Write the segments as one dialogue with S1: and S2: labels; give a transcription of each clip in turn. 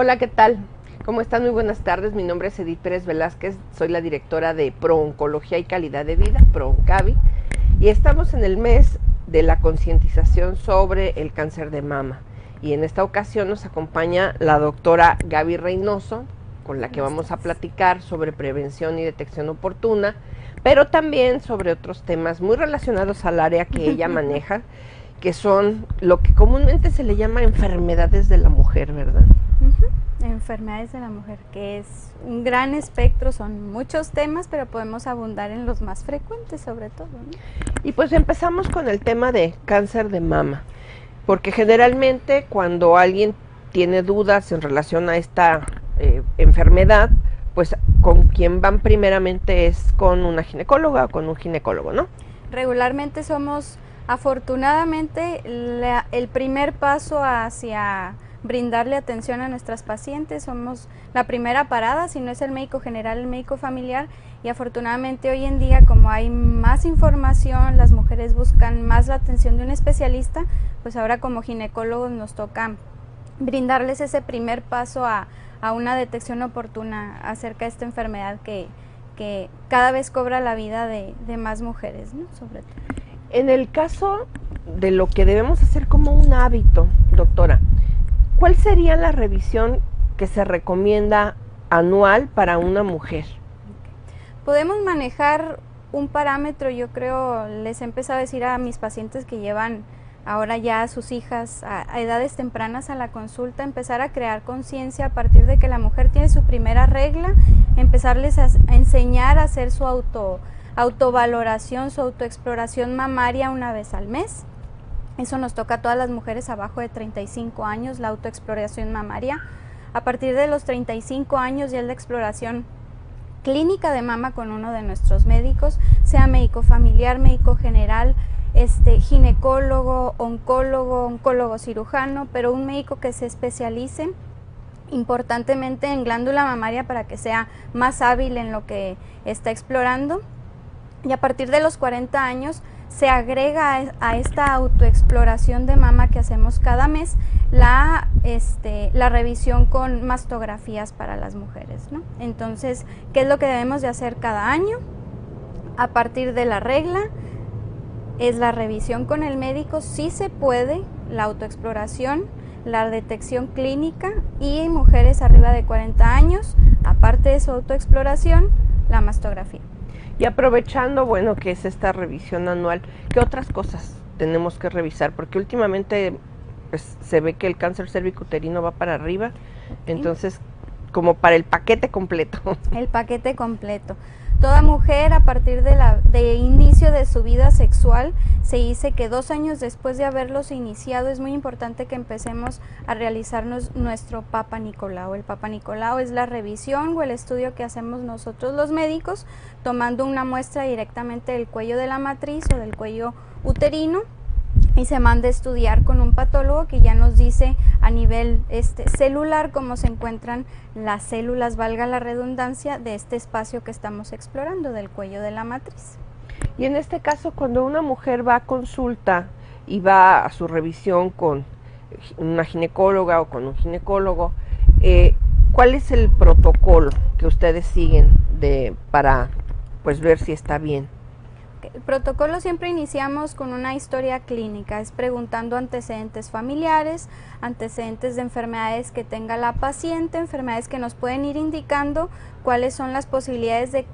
S1: Hola, ¿qué tal? ¿Cómo están? Muy buenas tardes. Mi nombre es Edith Pérez Velázquez. Soy la directora de Pro-Oncología y Calidad de Vida, Pro-Oncavi. Y estamos en el mes de la concientización sobre el cáncer de mama. Y en esta ocasión nos acompaña la doctora Gaby Reynoso, con la que vamos a platicar sobre prevención y detección oportuna, pero también sobre otros temas muy relacionados al área que ella maneja, que son lo que comúnmente se le llama enfermedades de la mujer, ¿verdad?
S2: Enfermedades de la mujer, que es un gran espectro, son muchos temas, pero podemos abundar en los más frecuentes sobre todo, ¿no?
S1: Y pues empezamos con el tema de cáncer de mama, porque generalmente cuando alguien tiene dudas en relación a esta enfermedad, pues con quien van primeramente es con una ginecóloga o con un ginecólogo, ¿no?
S2: Regularmente somos, afortunadamente, el primer paso hacia brindarle atención a nuestras pacientes, somos la primera parada, si no es el médico general, el médico familiar, y afortunadamente hoy en día, como hay más información, las mujeres buscan más la atención de un especialista, pues ahora como ginecólogos nos toca brindarles ese primer paso a una detección oportuna acerca de esta enfermedad que cada vez cobra la vida de más mujeres, ¿no? Sobre todo.
S1: En el caso de lo que debemos hacer como un hábito, doctora, ¿cuál sería la revisión que se recomienda anual para una mujer?
S2: Podemos manejar un parámetro, yo creo, les he empezado a decir a mis pacientes que llevan ahora ya a sus hijas a edades tempranas a la consulta, empezar a crear conciencia a partir de que la mujer tiene su primera regla, empezarles a enseñar a hacer su autovaloración, su autoexploración mamaria una vez al mes. Eso nos toca a todas las mujeres abajo de 35 años, la autoexploración mamaria. A partir de los 35 años ya es la exploración clínica de mama con uno de nuestros médicos, sea médico familiar, médico general, ginecólogo, oncólogo cirujano, pero un médico que se especialice importantemente en glándula mamaria para que sea más hábil en lo que está explorando. Y a partir de los 40 años se agrega a esta autoexploración de mama que hacemos cada mes la revisión con mastografías para las mujeres, ¿no? Entonces, ¿qué es lo que debemos de hacer cada año? A partir de la regla es la revisión con el médico, sí se puede, la autoexploración, la detección clínica y mujeres arriba de 40 años, aparte de su autoexploración, la mastografía.
S1: Y aprovechando, bueno, que es esta revisión anual, ¿qué otras cosas tenemos que revisar? Porque últimamente pues, se ve que el cáncer cervicuterino va para arriba, entonces como para el paquete completo.
S2: El paquete completo. Toda mujer a partir de inicio de su vida sexual, se dice que 2 años después de haberlos iniciado es muy importante que empecemos a realizarnos nuestro Papa Nicolau. El Papa Nicolau es la revisión o el estudio que hacemos nosotros los médicos, tomando una muestra directamente del cuello de la matriz o del cuello uterino, y se manda a estudiar con un patólogo que ya nos dice a nivel celular cómo se encuentran las células, valga la redundancia, de este espacio que estamos explorando, del cuello de la matriz.
S1: Y en este caso, cuando una mujer va a consulta y va a su revisión con una ginecóloga o con un ginecólogo, ¿cuál es el protocolo que ustedes siguen para pues ver si está bien?
S2: El protocolo siempre iniciamos con una historia clínica, es preguntando antecedentes familiares, antecedentes de enfermedades que tenga la paciente, enfermedades que nos pueden ir indicando cuáles son las posibilidades de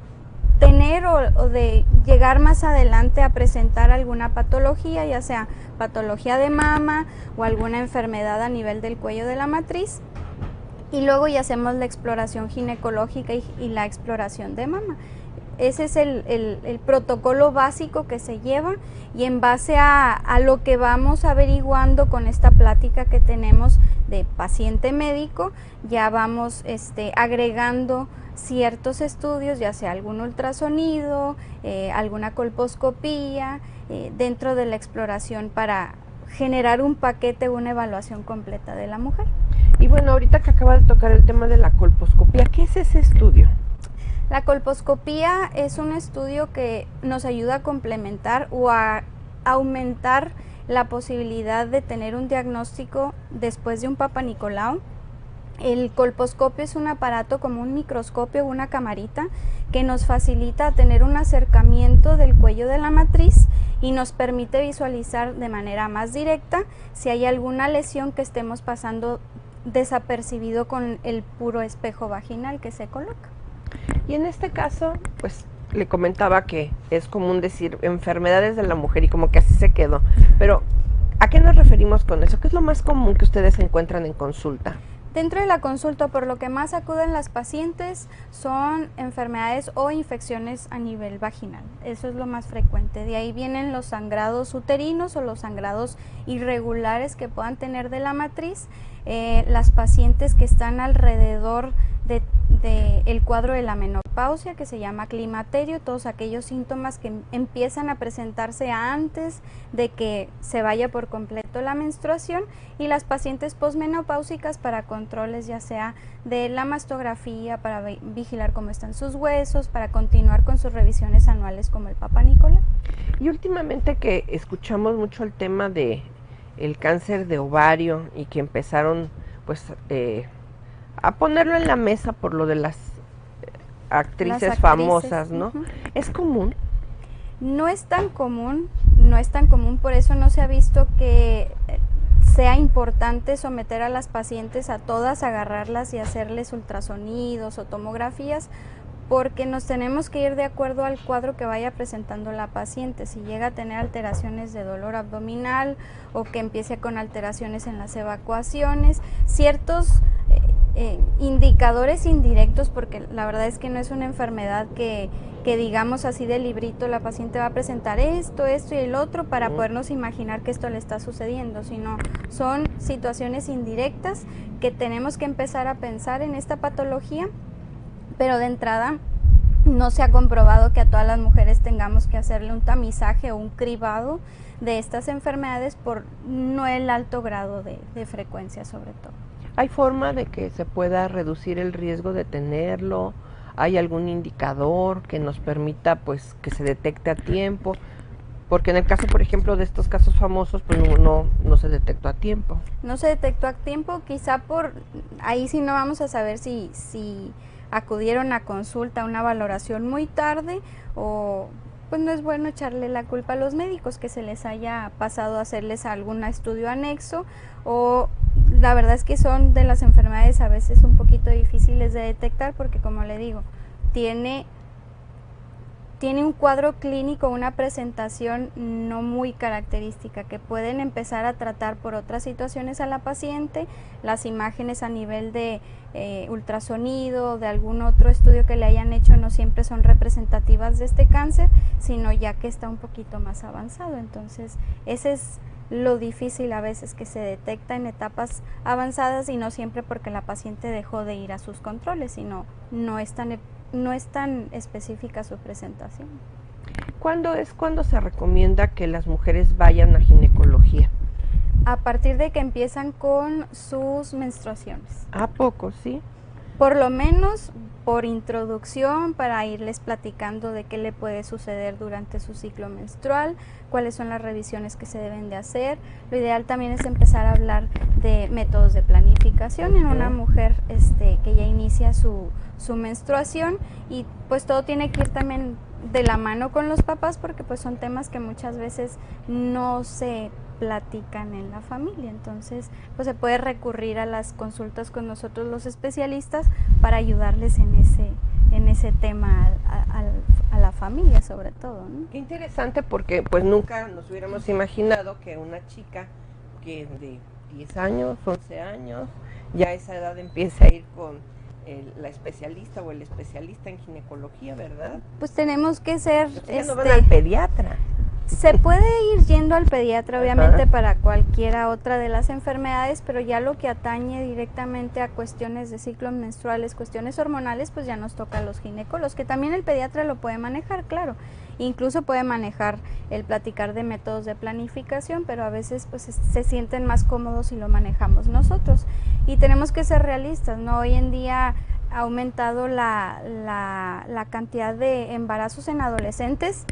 S2: tener o de llegar más adelante a presentar alguna patología, ya sea patología de mama o alguna enfermedad a nivel del cuello de la matriz. Y luego ya hacemos la exploración ginecológica y la exploración de mama. Ese es el protocolo básico que se lleva, y en base a lo que vamos averiguando con esta plática que tenemos de paciente médico, ya vamos agregando ciertos estudios, ya sea algún ultrasonido, alguna colposcopía, dentro de la exploración para generar un paquete, una evaluación completa de la mujer.
S1: Y bueno, ahorita que acaba de tocar el tema de la colposcopía, ¿qué es ese estudio?
S2: La colposcopía es un estudio que nos ayuda a complementar o a aumentar la posibilidad de tener un diagnóstico después de un Papa Nicolau. El colposcopio es un aparato como un microscopio, una camarita que nos facilita tener un acercamiento del cuello de la matriz y nos permite visualizar de manera más directa si hay alguna lesión que estemos pasando desapercibido con el puro espejo vaginal que se coloca.
S1: Y en este caso, pues le comentaba que es común decir enfermedades de la mujer y como que así se quedó, pero ¿a qué nos referimos con eso? ¿Qué es lo más común que ustedes encuentran en consulta?
S2: Dentro de la consulta, por lo que más acuden las pacientes son enfermedades o infecciones a nivel vaginal. Eso es lo más frecuente. De ahí vienen los sangrados uterinos o los sangrados irregulares que puedan tener de la matriz. Las pacientes que están alrededor de el cuadro de la menopausia, que se llama climaterio, todos aquellos síntomas que empiezan a presentarse antes de que se vaya por completo la menstruación, y las pacientes posmenopáusicas para controles ya sea de la mastografía, para vigilar cómo están sus huesos, para continuar con sus revisiones anuales como el Papá Nicolau.
S1: Y últimamente que escuchamos mucho el tema de el cáncer de ovario y que empezaron pues a ponerlo en la mesa por lo de las actrices famosas, ¿no? ¿Es común?
S2: No es tan común, por eso no se ha visto que sea importante someter a las pacientes a todas, agarrarlas y hacerles ultrasonidos o tomografías, porque nos tenemos que ir de acuerdo al cuadro que vaya presentando la paciente. Si llega a tener alteraciones de dolor abdominal o que empiece con alteraciones en las evacuaciones, ciertos indicadores indirectos, porque la verdad es que no es una enfermedad que digamos así de librito la paciente va a presentar esto y el otro para podernos imaginar que esto le está sucediendo, sino son situaciones indirectas que tenemos que empezar a pensar en esta patología, pero de entrada no se ha comprobado que a todas las mujeres tengamos que hacerle un tamizaje o un cribado de estas enfermedades por no el alto grado de frecuencia sobre todo.
S1: ¿Hay forma de que se pueda reducir el riesgo de tenerlo? ¿Hay algún indicador que nos permita pues que se detecte a tiempo? Porque en el caso, por ejemplo, de estos casos famosos, pues no se detectó a tiempo.
S2: No se detectó a tiempo, quizá ahí sí no vamos a saber si acudieron a consulta a una valoración muy tarde, o pues no es bueno echarle la culpa a los médicos que se les haya pasado a hacerles algún estudio anexo, o la verdad es que son de las enfermedades a veces un poquito difíciles de detectar porque, como le digo, tiene un cuadro clínico, una presentación no muy característica, que pueden empezar a tratar por otras situaciones a la paciente. Las imágenes a nivel de ultrasonido, de algún otro estudio que le hayan hecho, no siempre son representativas de este cáncer, sino ya que está un poquito más avanzado. Entonces, ese es lo difícil a veces, que se detecta en etapas avanzadas y no siempre porque la paciente dejó de ir a sus controles, sino no es tan específica su presentación.
S1: ¿Cuándo se recomienda que las mujeres vayan a ginecología?
S2: A partir de que empiezan con sus menstruaciones.
S1: ¿A poco, sí?
S2: Por lo menos por introducción, para irles platicando de qué le puede suceder durante su ciclo menstrual, cuáles son las revisiones que se deben de hacer. Lo ideal también es empezar a hablar de métodos de planificación en una mujer que ya inicia su menstruación, y pues todo tiene que ir también de la mano con los papás, porque pues son temas que muchas veces no se platican en la familia. Entonces pues se puede recurrir a las consultas con nosotros los especialistas para ayudarles en ese tema a la familia sobre todo, ¿no?
S1: Qué interesante, porque pues nunca nos hubiéramos imaginado que una chica que de 10 años, 11 años, ya a esa edad empiece a ir con la especialista o el especialista en ginecología, ¿verdad?
S2: Pues tenemos que ser...
S1: Ya no van al pediatra.
S2: Se puede ir yendo al pediatra, obviamente, para cualquiera otra de las enfermedades, pero ya lo que atañe directamente a cuestiones de ciclos menstruales, cuestiones hormonales, pues ya nos toca a los ginecólogos, que también el pediatra lo puede manejar, claro. Incluso puede manejar el platicar de métodos de planificación, pero a veces pues se sienten más cómodos si lo manejamos nosotros. Y tenemos que ser realistas, ¿no? Hoy en día ha aumentado la cantidad de embarazos en adolescentes.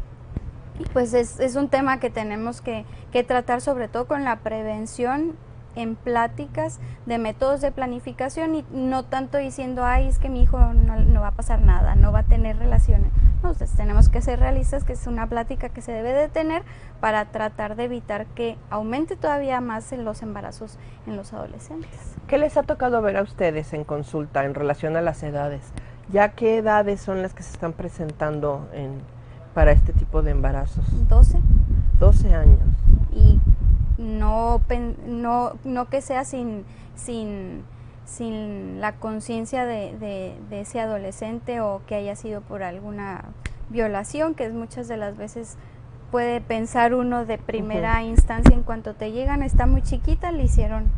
S2: Pues es un tema que tenemos que tratar, sobre todo con la prevención en pláticas de métodos de planificación y no tanto diciendo, ay, es que mi hijo no va a pasar nada, no va a tener relaciones. No, entonces tenemos que ser realistas, que es una plática que se debe de tener para tratar de evitar que aumente todavía más en los embarazos en los adolescentes.
S1: ¿Qué les ha tocado ver a ustedes en consulta en relación a las edades? ¿Ya qué edades son las que se están presentando para este tipo de embarazos?
S2: 12.
S1: 12 años.
S2: Y no que sea sin la conciencia de ese adolescente o que haya sido por alguna violación, que es muchas de las veces puede pensar uno de primera instancia, en cuanto te llegan, está muy chiquita, le hicieron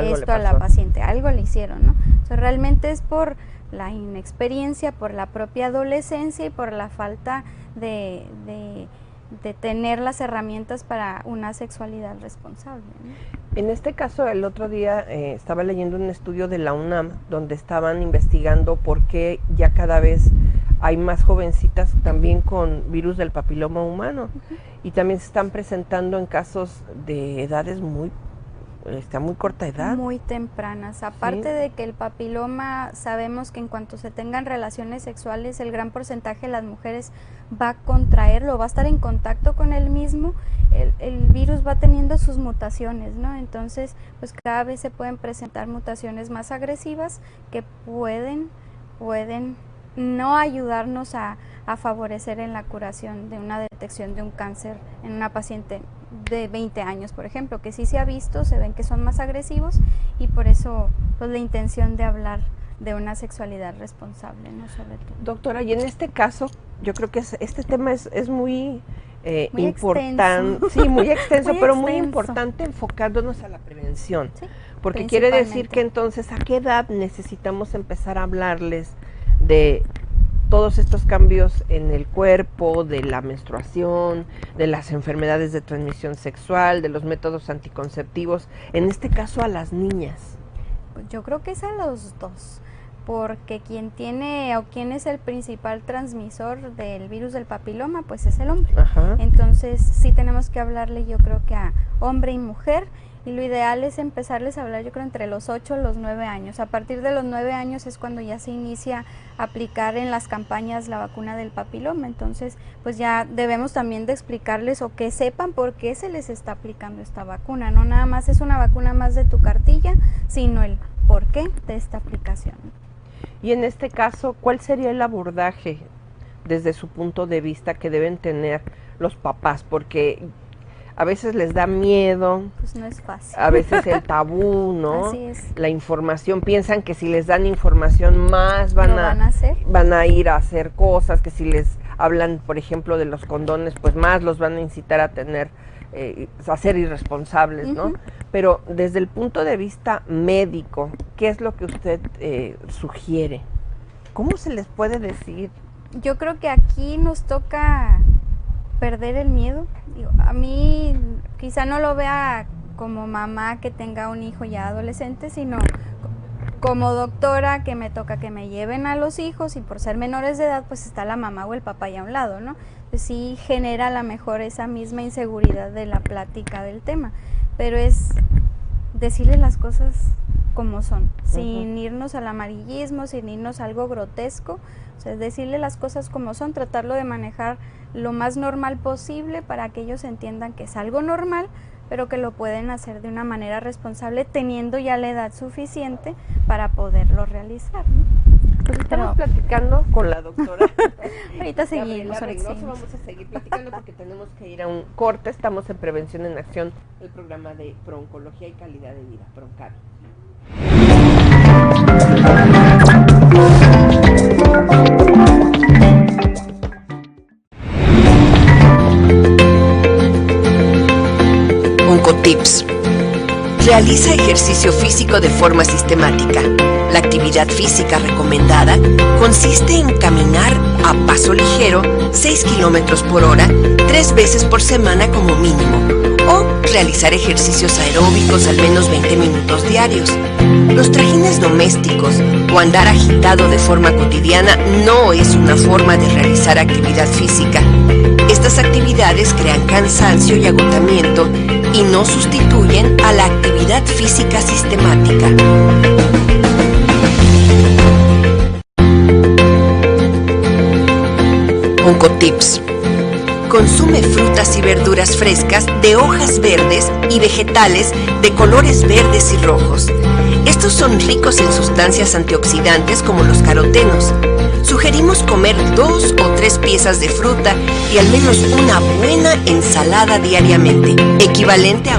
S2: esto a la paciente, algo le hicieron, ¿no? O sea, realmente es por la inexperiencia, por la propia adolescencia y por la falta de tener las herramientas para una sexualidad responsable, ¿no?
S1: En este caso, el otro día estaba leyendo un estudio de la UNAM donde estaban investigando por qué ya cada vez hay más jovencitas también con virus del papiloma humano y también se están presentando en casos de edades a muy corta edad.
S2: Muy tempranas. Aparte de que el papiloma, sabemos que en cuanto se tengan relaciones sexuales, el gran porcentaje de las mujeres va a contraerlo, va a estar en contacto con el mismo, el virus va teniendo sus mutaciones, ¿no? Entonces, pues cada vez se pueden presentar mutaciones más agresivas que pueden no ayudarnos a favorecer en la curación de una detección de un cáncer en una paciente de 20 años, por ejemplo, que sí se ha visto, se ven que son más agresivos y por eso pues la intención de hablar de una sexualidad responsable, ¿no? Sobre todo.
S1: Doctora, y en este caso, yo creo que este tema es muy importante,
S2: extenso.
S1: Sí, muy extenso,
S2: Muy
S1: pero muy
S2: extenso.
S1: importante enfocándonos a la prevención,
S2: Sí,
S1: porque quiere decir que entonces, ¿a qué edad necesitamos empezar a hablarles de todos estos cambios en el cuerpo, de la menstruación, de las enfermedades de transmisión sexual, de los métodos anticonceptivos, en este caso a las niñas?
S2: Pues yo creo que es a los dos, porque quien es el principal transmisor del virus del papiloma, pues es el hombre.
S1: Ajá.
S2: Entonces sí tenemos que hablarle, yo creo que a hombre y mujer, y lo ideal es empezarles a hablar, yo creo, entre los 8 y los 9 años. A partir de los 9 años es cuando ya se inicia a aplicar en las campañas la vacuna del papiloma. Entonces, pues ya debemos también de explicarles o que sepan por qué se les está aplicando esta vacuna. No nada más es una vacuna más de tu cartilla, sino el por qué de esta aplicación.
S1: Y en este caso, ¿cuál sería el abordaje desde su punto de vista que deben tener los papás? Porque a veces les da miedo,
S2: pues no es fácil.
S1: A veces el tabú, ¿no?
S2: Así es.
S1: La información, piensan que si les dan información más van a ir a hacer cosas, que si les hablan, por ejemplo, de los condones, pues más los van a incitar a tener, a ser irresponsables, ¿no? Pero desde el punto de vista médico, ¿qué es lo que usted sugiere? ¿Cómo se les puede decir?
S2: Yo creo que aquí nos toca perder el miedo. Digo, a mí quizá no lo vea como mamá que tenga un hijo ya adolescente, sino como doctora que me toca que me lleven a los hijos y por ser menores de edad pues está la mamá o el papá ya a un lado, ¿no? Pues sí genera a lo mejor esa misma inseguridad de la plática del tema, pero es decirles las cosas como son, sin irnos al amarillismo, sin irnos a algo grotesco, o sea, decirle las cosas como son, tratarlo de manejar lo más normal posible para que ellos entiendan que es algo normal, pero que lo pueden hacer de una manera responsable, teniendo ya la edad suficiente para poderlo realizar, ¿no?
S1: Pues estamos platicando con la doctora.
S2: Ahorita seguimos.
S1: Vamos a seguir platicando porque tenemos que ir a un corte. Estamos en Prevención en Acción, el programa de Prooncología y Calidad de Vida, PRONCAVI.
S3: Oncotips. Realiza ejercicio físico de forma sistemática. La actividad física recomendada consiste en caminar a paso ligero 6 kilómetros por hora 3 veces por semana como mínimo, o realizar ejercicios aeróbicos al menos 20 minutos diarios. Los trajines domésticos o andar agitado de forma cotidiana no es una forma de realizar actividad física. Estas actividades crean cansancio y agotamiento y no sustituyen a la actividad física sistemática. Oncotips. Consume frutas y verduras frescas de hojas verdes y vegetales de colores verdes y rojos. Estos son ricos en sustancias antioxidantes como los carotenos. Sugerimos comer 2 o 3 piezas de fruta y al menos una buena ensalada diariamente, equivalente a...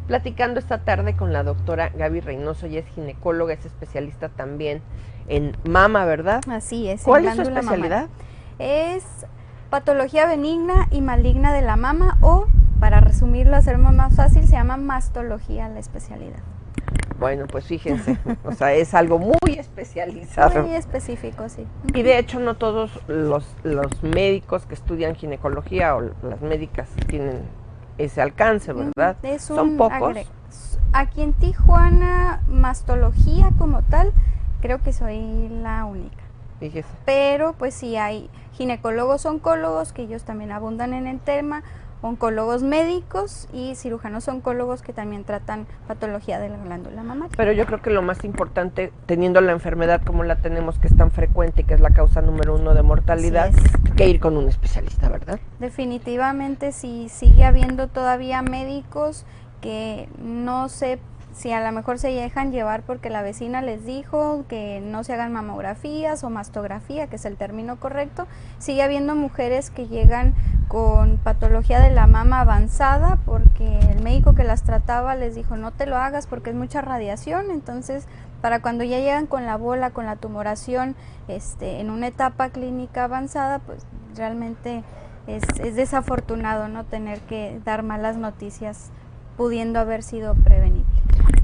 S1: Platicando esta tarde con la doctora Gaby Reynoso, ella es ginecóloga, es especialista también en mama, ¿verdad?
S2: Así es.
S1: ¿Cuál es su especialidad?
S2: Es patología benigna y maligna de la mama, o, para resumirlo, hacerlo más fácil, se llama mastología la especialidad.
S1: Bueno, pues fíjense, o sea, es algo muy especializado.
S2: Muy específico, sí.
S1: Y de hecho no todos los médicos que estudian ginecología o las médicas tienen ese alcance, ¿verdad? Son pocos.
S2: Aquí en Tijuana, mastología como tal, creo que soy la única.
S1: Fíjese.
S2: Pero pues sí hay ginecólogos oncólogos, que ellos también abundan en el tema, oncólogos médicos y cirujanos oncólogos que también tratan patología de la glándula mamaria.
S1: Pero yo creo que lo más importante, teniendo la enfermedad como la tenemos, que es tan frecuente y que es la causa número 1 de mortalidad, es que ir con un especialista, ¿verdad?
S2: Definitivamente sí, sigue habiendo todavía médicos que no sé si a lo mejor se dejan llevar porque la vecina les dijo que no se hagan mamografías o mastografía, que es el término correcto. Sigue habiendo mujeres que llegan con patología de la mama avanzada porque el médico que las trataba les dijo no te lo hagas porque es mucha radiación. Entonces, para cuando ya llegan con la bola, con la tumoración en una etapa clínica avanzada, pues realmente es desafortunado no tener que dar malas noticias pudiendo haber sido prevenible.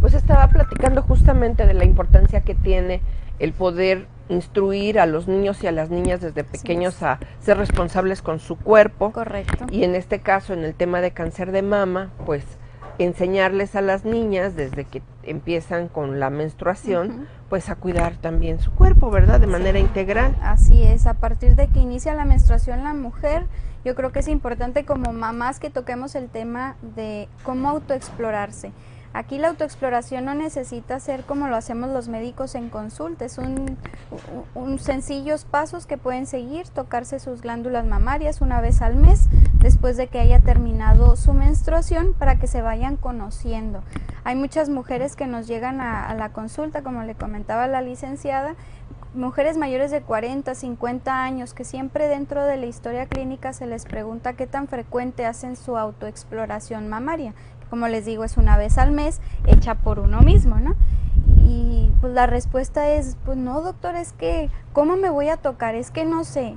S1: Pues estaba platicando justamente de la importancia que tiene el poder instruir a los niños y a las niñas desde pequeños a ser responsables con su cuerpo.
S2: Correcto.
S1: Y en este caso, en el tema de cáncer de mama, pues enseñarles a las niñas desde que empiezan con la menstruación, pues a cuidar también su cuerpo, ¿verdad? De manera integral.
S2: Así es, a partir de que inicia la menstruación la mujer, yo creo que es importante como mamás que toquemos el tema de cómo autoexplorarse. Aquí la autoexploración no necesita ser como lo hacemos los médicos en consulta, es un sencillos pasos que pueden seguir, tocarse sus glándulas mamarias una vez al mes, después de que haya terminado su menstruación, para que se vayan conociendo. Hay muchas mujeres que nos llegan a la consulta, como le comentaba la licenciada, mujeres mayores de 40, 50 años, que siempre dentro de la historia clínica se les pregunta qué tan frecuente hacen su autoexploración mamaria. Como les digo, es una vez al mes, hecha por uno mismo, ¿no? Y pues la respuesta es, pues no, doctor, es que, ¿cómo me voy a tocar? Es que no sé,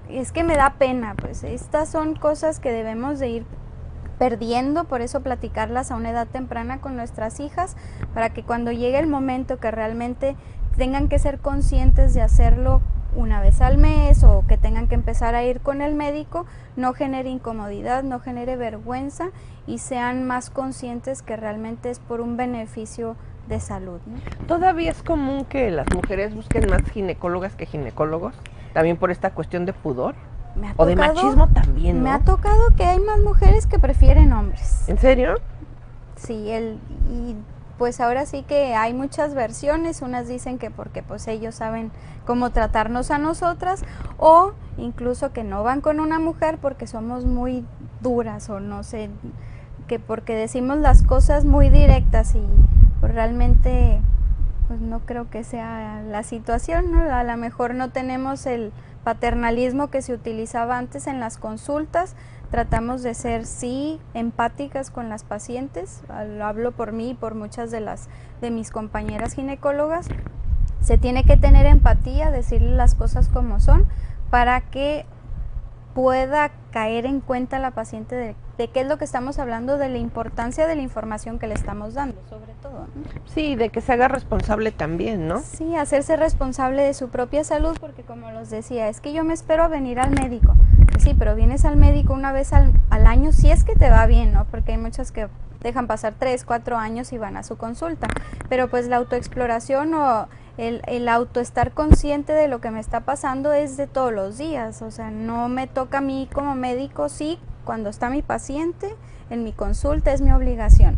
S2: es que me da pena. Pues estas son cosas que debemos de ir perdiendo, por eso platicarlas a una edad temprana con nuestras hijas, para que cuando llegue el momento que realmente tengan que ser conscientes de hacerlo una vez al mes o que tengan que empezar a ir con el médico, no genere incomodidad, no genere vergüenza y sean más conscientes que realmente es por un beneficio de salud, ¿no?
S1: Todavía es común que las mujeres busquen más ginecólogas que ginecólogos, también por esta cuestión de pudor o de machismo también, ¿no?
S2: Me ha tocado que hay más mujeres que prefieren hombres.
S1: ¿En serio?
S2: Sí, y pues ahora sí que hay muchas versiones, unas dicen que porque pues ellos saben cómo tratarnos a nosotras, o incluso que no van con una mujer porque somos muy duras, o no sé, que porque decimos las cosas muy directas, y pues realmente pues no creo que sea la situación, ¿no? A lo mejor no tenemos el paternalismo que se utilizaba antes en las consultas. Tratamos de ser, sí, empáticas con las pacientes, lo hablo por mí y por muchas de mis compañeras ginecólogas. Se tiene que tener empatía, decirle las cosas como son, para que pueda caer en cuenta la paciente de qué es lo que estamos hablando, de la importancia de la información que le estamos dando, sobre todo, ¿no?
S1: Sí, de que se haga responsable también, ¿no?
S2: Sí, hacerse responsable de su propia salud, porque como los decía, es que yo me espero a venir al médico. Pues sí, pero vienes al médico una vez al año, si es que te va bien, ¿no? Porque hay muchas que dejan pasar 3, 4 años y van a su consulta. Pero pues la autoexploración o el auto estar consciente de lo que me está pasando es de todos los días. O sea, no me toca a mí como médico, sí, cuando está mi paciente en mi consulta es mi obligación,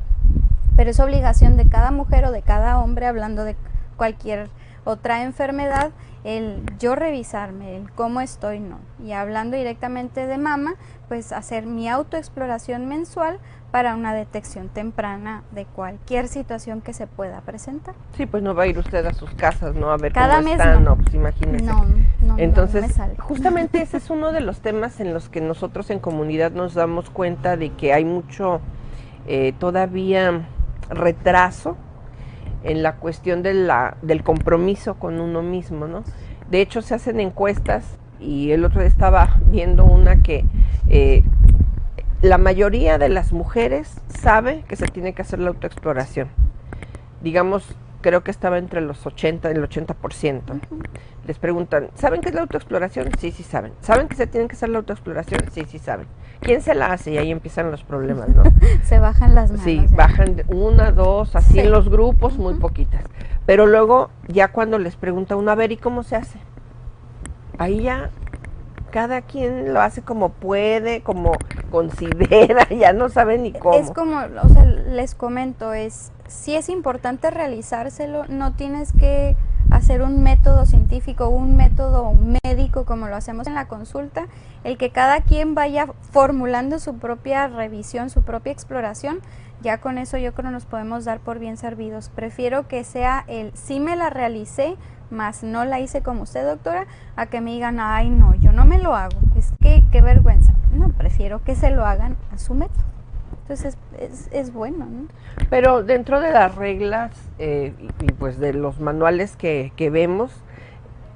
S2: pero es obligación de cada mujer o de cada hombre, hablando de cualquier otra enfermedad, el yo revisarme, el cómo estoy, no. Y hablando directamente de mama, pues hacer mi autoexploración mensual para una detección temprana de cualquier situación que se pueda presentar.
S1: Sí, pues no va a ir usted a sus casas, ¿no? A ver
S2: Cada
S1: cómo
S2: mes
S1: están,
S2: no.
S1: pues imagínese.
S2: No,
S1: Entonces,
S2: no me sale.
S1: justamente ese es uno de los temas en los que nosotros en comunidad nos damos cuenta de que hay mucho todavía retraso en la cuestión del compromiso con uno mismo, ¿no? De hecho, se hacen encuestas y el otro día estaba viendo una que la mayoría de las mujeres sabe que se tiene que hacer la autoexploración. Digamos, creo que estaba entre los 80 y el 80%. Les preguntan, ¿saben qué es la autoexploración? Sí, sí saben. ¿Saben que se tienen que hacer la autoexploración? Sí, sí saben. ¿Quién se la hace? Y ahí empiezan los problemas, ¿no?
S2: Se bajan las manos.
S1: Sí, bajan una, dos, así
S2: Sí.
S1: en los grupos, muy poquitas. Pero luego, ya cuando les pregunta uno, a ver, ¿y cómo se hace? Ahí ya cada quien lo hace como puede, como considera, ya no sabe ni cómo.
S2: Es como, o sea, les comento, sí es importante realizárselo, no tienes que hacer un método científico, un método médico como lo hacemos en la consulta, el que cada quien vaya formulando su propia revisión, su propia exploración, ya con eso yo creo nos podemos dar por bien servidos. Prefiero que sea sí me la realicé, más no la hice como usted, doctora, a que me digan, ay no, yo no me lo hago, es que qué vergüenza. No, prefiero que se lo hagan a su método. Entonces es bueno, ¿no?
S1: Pero dentro de las reglas y pues de los manuales que vemos,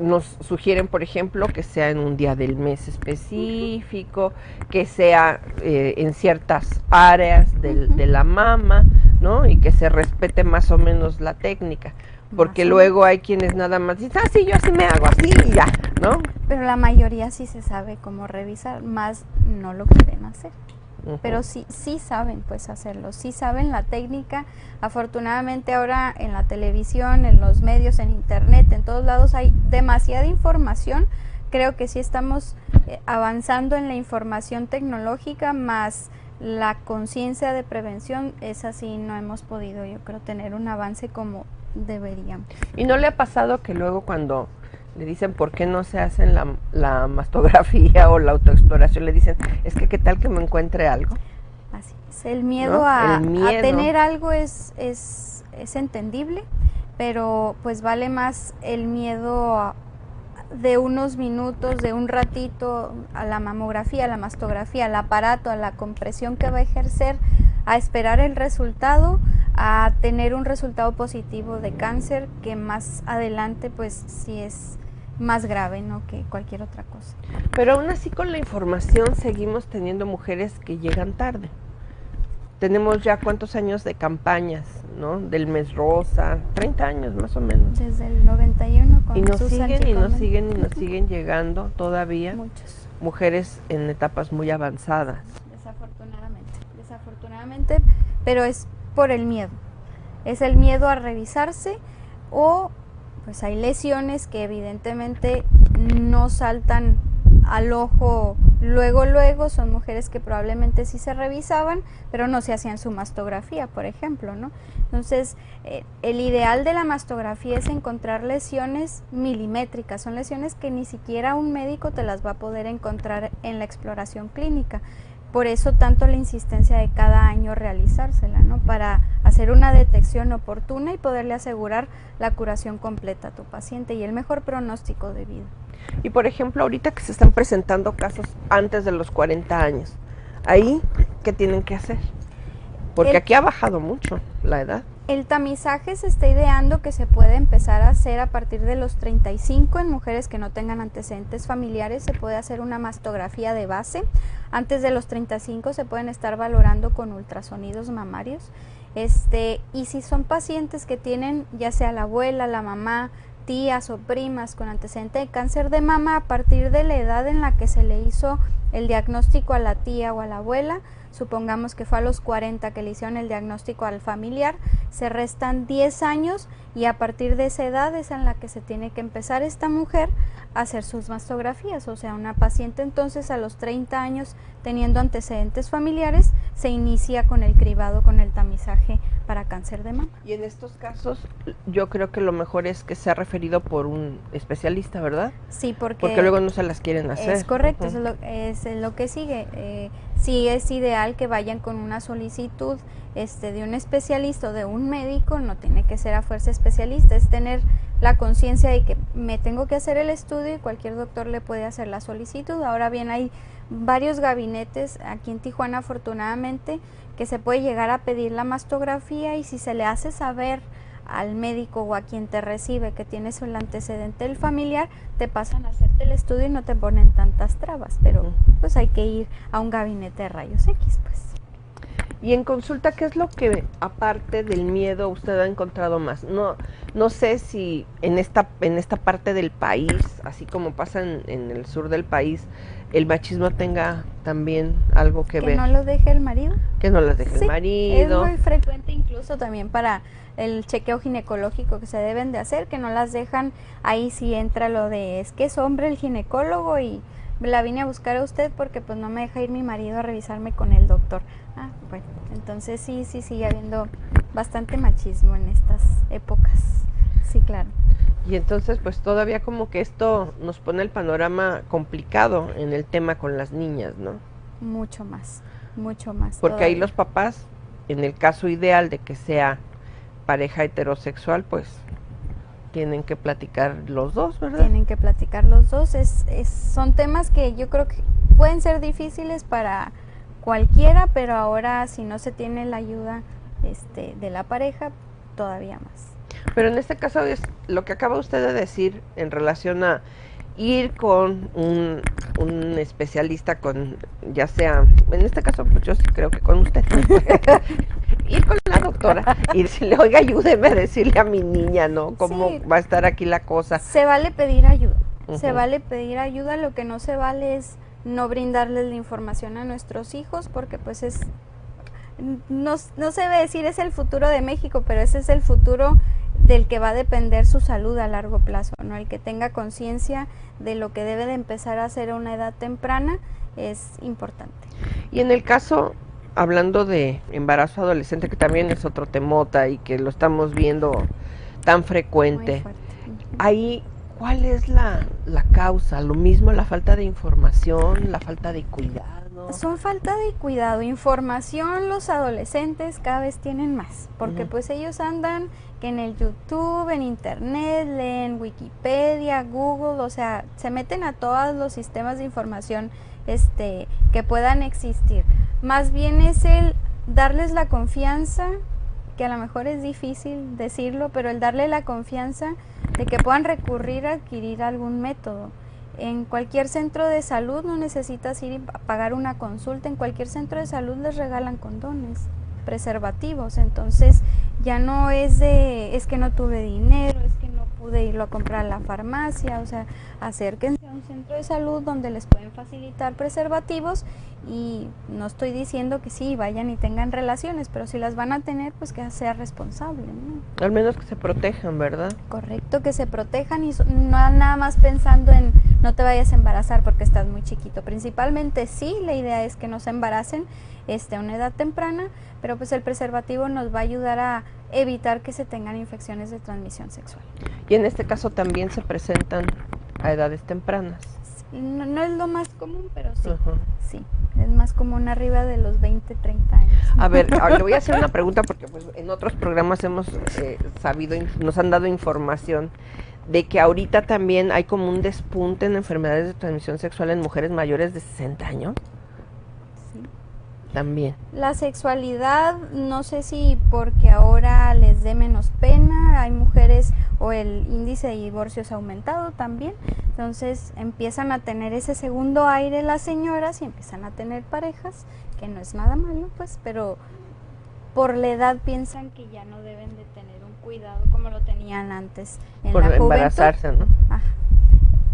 S1: nos sugieren, por ejemplo, que sea en un día del mes específico, que sea en ciertas áreas de la mama, ¿no? Y que se respete más o menos la técnica. Porque luego hay quienes nada más dicen, ah, sí, yo así me hago, así y ya, ¿no?
S2: Pero la mayoría sí se sabe cómo revisar, más no lo quieren hacer. Pero sí saben pues hacerlo, sí saben la técnica. Afortunadamente ahora en la televisión, en los medios, en internet, en todos lados hay demasiada información. Creo que sí estamos avanzando en la información tecnológica, más la conciencia de prevención, esa sí no hemos podido, yo creo, tener un avance como deberíamos.
S1: ¿Y no le ha pasado que luego cuando le dicen por qué no se hacen la mastografía o la autoexploración, le dicen, es que qué tal que me encuentre algo?
S2: Así es, el miedo,
S1: ¿no?
S2: a
S1: tener
S2: algo es entendible, pero pues vale más el miedo de unos minutos, de un ratito, a la mamografía, a la mastografía, al aparato, a la compresión que va a ejercer, a esperar el resultado, a tener un resultado positivo de cáncer, que más adelante pues sí es más grave, ¿no?, que cualquier otra cosa.
S1: Pero aún así con la información seguimos teniendo mujeres que llegan tarde. Tenemos ya cuántos años de campañas, ¿no? Del mes rosa, 30 años más o menos.
S2: Desde el 91 con
S1: Y nos
S2: Susan
S1: siguen y nos
S2: Chicomen.
S1: siguen y nos siguen llegando todavía
S2: Muchos.
S1: mujeres en etapas muy avanzadas.
S2: Desafortunadamente, pero es por el miedo. Es el miedo a revisarse, o pues hay lesiones que evidentemente no saltan al ojo luego, son mujeres que probablemente sí se revisaban, pero no se hacían su mastografía, por ejemplo, ¿no? Entonces, el ideal de la mastografía es encontrar lesiones milimétricas, son lesiones que ni siquiera un médico te las va a poder encontrar en la exploración clínica. Por eso tanto la insistencia de cada año realizársela, ¿no?, para hacer una detección oportuna y poderle asegurar la curación completa a tu paciente y el mejor pronóstico de vida.
S1: Y por ejemplo, ahorita que se están presentando casos antes de los 40 años, ahí, ¿qué tienen que hacer? Porque aquí ha bajado mucho la edad.
S2: El tamizaje se está ideando que se puede empezar a hacer a partir de los 35 en mujeres que no tengan antecedentes familiares. Se puede hacer una mastografía de base. Antes de los 35 se pueden estar valorando con ultrasonidos mamarios. Y si son pacientes que tienen ya sea la abuela, la mamá, tías o primas con antecedente de cáncer de mama, a partir de la edad en la que se le hizo el diagnóstico a la tía o a la abuela, supongamos que fue a los 40 que le hicieron el diagnóstico al familiar, se restan 10 años y a partir de esa edad es en la que se tiene que empezar esta mujer a hacer sus mastografías. O sea, una paciente entonces a los 30 años teniendo antecedentes familiares se inicia con el cribado, con el tamizaje para cáncer de mama.
S1: Y en estos casos yo creo que lo mejor es que sea referido por un especialista, ¿verdad?
S2: Sí, porque
S1: luego no se las quieren hacer.
S2: Es correcto, eso es lo que sigue. Sí es ideal que vayan con una solicitud de un especialista o de un médico, no tiene que ser a fuerza especialista, es tener la conciencia de que me tengo que hacer el estudio y cualquier doctor le puede hacer la solicitud. Ahora bien, hay varios gabinetes aquí en Tijuana, afortunadamente, que se puede llegar a pedir la mastografía y si se le hace saber al médico o a quien te recibe que tienes el antecedente del familiar, te pasan a hacerte el estudio y no te ponen tantas trabas, pero pues hay que ir a un gabinete de rayos X, pues.
S1: Y en consulta, ¿qué es lo que, aparte del miedo, usted ha encontrado más? No sé si en esta parte del país, así como pasa en el sur del país, el machismo tenga también algo que ver.
S2: ¿Que no lo deje el marido?
S1: Que no las deje el marido.
S2: Es muy frecuente incluso también para el chequeo ginecológico que se deben de hacer, que no las dejan. Ahí sí entra lo de, es que es hombre el ginecólogo y la vine a buscar a usted porque pues no me deja ir mi marido a revisarme con el doctor. Ah, bueno, entonces sí sigue habiendo bastante machismo en estas épocas. Sí, claro.
S1: Y entonces pues todavía como que esto nos pone el panorama complicado en el tema con las niñas, ¿no?
S2: Mucho más.
S1: Porque
S2: todavía.
S1: ahí los papás, en el caso ideal de que sea pareja heterosexual, pues tienen que platicar los dos, ¿verdad?
S2: Tienen que platicar los dos. Son temas que yo creo que pueden ser difíciles para cualquiera, pero ahora si no se tiene la ayuda de la pareja, todavía más.
S1: Pero en este caso es lo que acaba usted de decir en relación a ir con un especialista, con ya sea, en este caso pues yo sí creo que con usted, ir con la doctora y decirle, oiga, ayúdeme a decirle a mi niña, ¿no? ¿Cómo va a estar aquí la cosa?
S2: Se vale pedir ayuda, se vale pedir ayuda, lo que no se vale es no brindarles la información a nuestros hijos, porque pues no se debe decir es el futuro de México, pero ese es el futuro del que va a depender su salud a largo plazo, ¿no? El que tenga conciencia de lo que debe de empezar a hacer a una edad temprana es importante.
S1: Y en el caso, hablando de embarazo adolescente, que también es otro temota y que lo estamos viendo tan frecuente, ahí, ¿cuál es la causa? ¿Lo mismo, la falta de información, la falta de cuidado?
S2: Son falta de cuidado, información. Los adolescentes cada vez tienen más, porque pues ellos andan que en el YouTube, en internet, leen Wikipedia, Google, o sea, se meten a todos los sistemas de información que puedan existir. Más bien es el darles la confianza, que a lo mejor es difícil decirlo, pero el darle la confianza de que puedan recurrir a adquirir algún método. En cualquier centro de salud no necesitas ir a pagar una consulta, en cualquier centro de salud les regalan condones, preservativos, entonces ya no es que no tuve dinero, es que no pude irlo a comprar a la farmacia, o sea, acérquense a un centro de salud donde les pueden facilitar preservativos, y no estoy diciendo que sí, vayan y tengan relaciones, pero si las van a tener, pues que sea responsable, ¿no?
S1: Al menos que se protejan, ¿verdad?
S2: Correcto, que se protejan y no nada más pensando en no te vayas a embarazar porque estás muy chiquito. Principalmente sí, la idea es que no se embaracen a una edad temprana, pero pues el preservativo nos va a ayudar a evitar que se tengan infecciones de transmisión sexual.
S1: Y en este caso también se presentan a edades tempranas.
S2: No es lo más común, pero sí, sí, es más común arriba de los 20, 30 años.
S1: A ver, le voy a hacer una pregunta porque pues, en otros programas hemos sabido, nos han dado información de que ahorita también hay como un despunte en enfermedades de transmisión sexual en mujeres mayores de 60 años.
S2: Sí.
S1: También.
S2: La sexualidad, no sé si porque ahora les dé menos pena, hay mujeres o el índice de divorcios ha aumentado también, entonces empiezan a tener ese segundo aire las señoras y empiezan a tener parejas, que no es nada malo pues, pero por la edad piensan que ya no deben de tener un cuidado como lo tenían antes en
S1: por
S2: la juventud.
S1: Embarazarse, ¿no?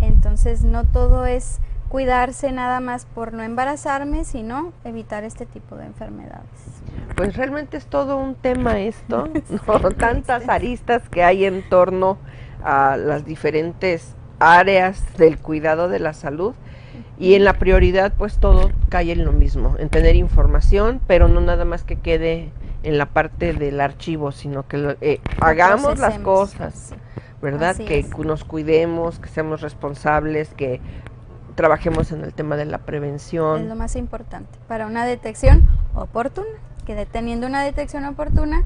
S2: Entonces no todo es cuidarse nada más por no embarazarme, sino evitar este tipo de enfermedades.
S1: Pues realmente es todo un tema esto, ¿no? Tantas aristas que hay en torno a las diferentes áreas del cuidado de la salud, y en la prioridad pues todo cae en lo mismo, en tener información, pero no nada más que quede en la parte del archivo, sino que hagamos las cosas, ¿verdad?
S2: Así
S1: Que
S2: es.
S1: nos cuidemos, que seamos responsables, que trabajemos en el tema de la prevención.
S2: Es lo más importante para una detección oportuna, que teniendo una detección oportuna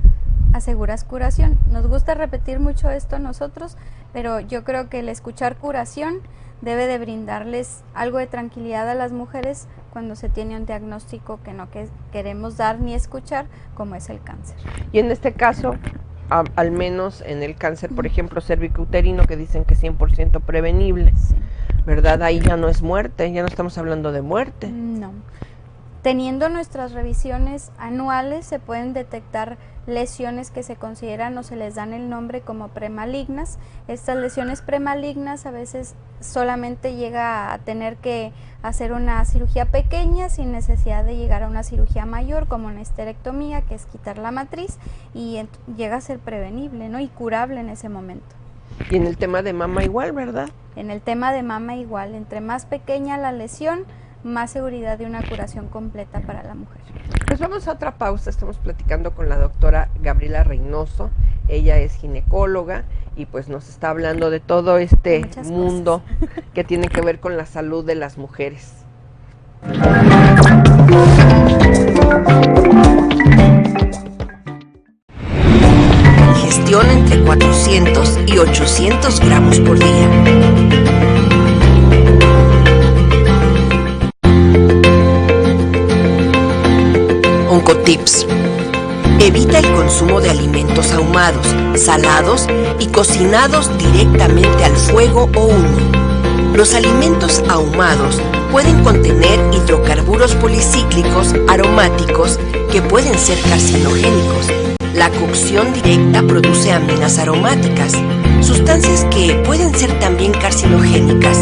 S2: aseguras curación. Nos gusta repetir mucho esto nosotros, pero yo creo que el escuchar curación debe de brindarles algo de tranquilidad a las mujeres cuando se tiene un diagnóstico que no queremos dar ni escuchar, como es el cáncer.
S1: Y en este caso, al menos en el cáncer, por ejemplo, cervicouterino, que dicen que es 100% prevenible,
S2: Sí.
S1: ¿verdad? Ahí ya no es muerte, ya no estamos hablando de muerte.
S2: No. Teniendo nuestras revisiones anuales se pueden detectar lesiones que se consideran o se les dan el nombre como premalignas. Estas lesiones premalignas a veces solamente llega a tener que hacer una cirugía pequeña sin necesidad de llegar a una cirugía mayor, como una histerectomía, que es quitar la matriz, y llega a ser prevenible, ¿no? Y curable en ese momento.
S1: Y en el tema de mama igual, ¿verdad?
S2: En el tema de mama igual, entre más pequeña la lesión, más seguridad de una curación completa para la mujer.
S1: Pues vamos a otra pausa. Estamos platicando con la doctora Gabriela Reynoso. Ella es ginecóloga y pues nos está hablando de todo este
S2: Muchas
S1: mundo que tiene que ver con la salud de las mujeres.
S3: Ingestión entre 400 y 800 gramos por día. Oncotips. Evita el consumo de alimentos ahumados, salados y cocinados directamente al fuego o humo. Los alimentos ahumados pueden contener hidrocarburos policíclicos aromáticos que pueden ser carcinogénicos. La cocción directa produce aminas aromáticas, sustancias que pueden ser también carcinogénicas.